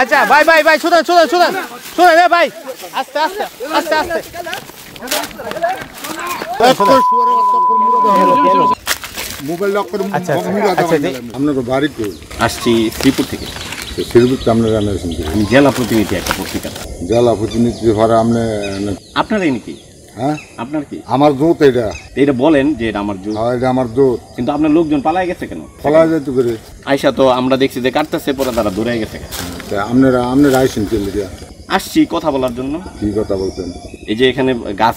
আচ্ছা ভাই ভাই ভাই শুনেন শুনেন শুনেন শুনেন রে ভাই আস্তে আস্তে আস্তে আস্তে মোবাইল লক করে আচ্ছা আপনার বাড়ি কই? আসছি শ্রীপুর থেকে। শ্রীপুর তো আপনারা জানাইছেন আমি জেলা প্রতিনিধি একটা পত্রিকা। জেলা প্রতিনিধি ভাড়া আপনি আপনারাই নাকি? হ্যাঁ আপনার কি আমার দোত এটা? এটা বলেন যে এটা আমার জোর, এটা আমার দোত। কিন্তু আপনার লোকজন পালাই গেছে কেন? ফলা যেতে করে আয়সা তো আমরা দেখছি যে কাটতেছে, পরে তারা দৌড়ে গেছে। আপনারা আইসেন চলে গিয়া আসছি কথা বলার জন্য। কি কথা বলতেন? এই যে এখানে গাছ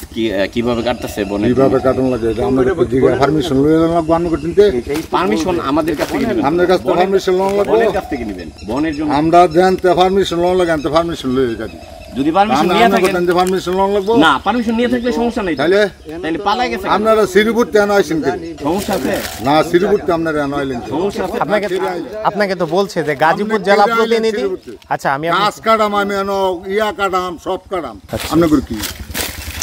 কিভাবে কাটতেছে, বনে কিভাবে কাটন লাগে এটা আমাদের পারমিশন লইয়া লাগবে। আপনি করতে পারমিশন আমাদের কাছ থেকে নেবেন? আপনার কাছ থেকে পারমিশন লওয়া লাগবে। বনের কাছ থেকে নেবেন? বনের জন্য আমরা দেন তে পারমিশন লওয়া লাগে, আনতে পারমিশন লইয়া যাই। যদি পারমিশন নিয়ে থাকেন পারমিশন লওয়া লাগবে না, পারমিশন নিয়ে থাকলে সমস্যা নাই। তাহলে পালাই গেছে। আপনারা শ্রীপুর কেন আইছেন? সমস্যা আছে না, শ্রীপুর আপনারা কেন আইলেন? সমস্যা আছে। আপনাকে তো বলছে যে গাজীপুর জেলা প্রতিনিধি। আচ্ছা আমি গাছ কাটাম, আমি ইয়া কাটাম, সব কাটাম। আপনাদের কি?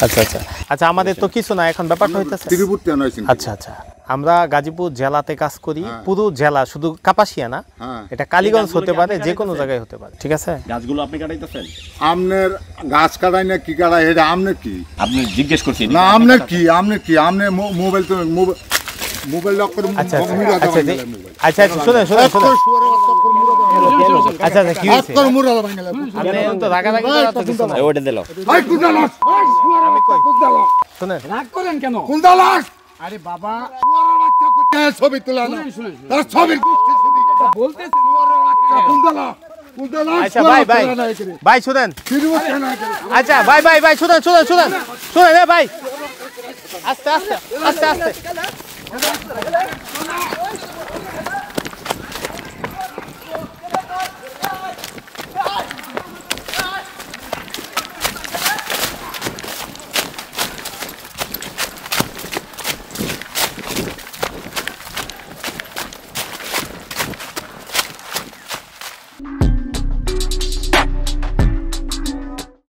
আচ্ছা আচ্ছা আচ্ছা আমাদের তো কিছু না, এখন ব্যাপারটা হইতেছে শ্রীপুর কেন আইছেন? আচ্ছা আচ্ছা আমরা গাজীপুর জেলাতে কাজ করি, পুরো জেলা, শুধু কাপাসিয়া না, এটা কালীগঞ্জ হতে পারে, যে কোনো জায়গায় হতে পারে। ঠিক আছে, গাছগুলো আপনি কাটাইতেছেন? আপনার গাছ কাটাই না কি কাটাই এটা আপনি কি? আপনি জিজ্ঞেস করছেন না, আপনার কি? আপনি কি? আপনি মোবাইল তো মোবাইল লক করে আচ্ছা আচ্ছা আচ্ছা আচ্ছা আচ্ছা শুনে শুনে শুনে আচ্ছা আচ্ছা কি হইছে? আপনি তো রাগারাগি করা তো কিছু না। ওটা দিলো। ভাই কুদালাস, আমি কই শুনে রাগ করেন কেন? কুদালাস, আরে বাবা শুয়ারের বাচ্চা কইতে ছবি তোলা না। তার ছবির গোষ্ঠী ছবি বলতেছেন শুয়ারের বাচ্চা কুদালা কুদালাস। আচ্ছা ভাই ভাই ভাই শুনেন, শ্রীপুর কেন? আচ্ছা ভাই ভাই ভাই শুনেন শুনেন শুনেন শুনেন রে ভাই আস্তে আস্তে আস্তে আস্তে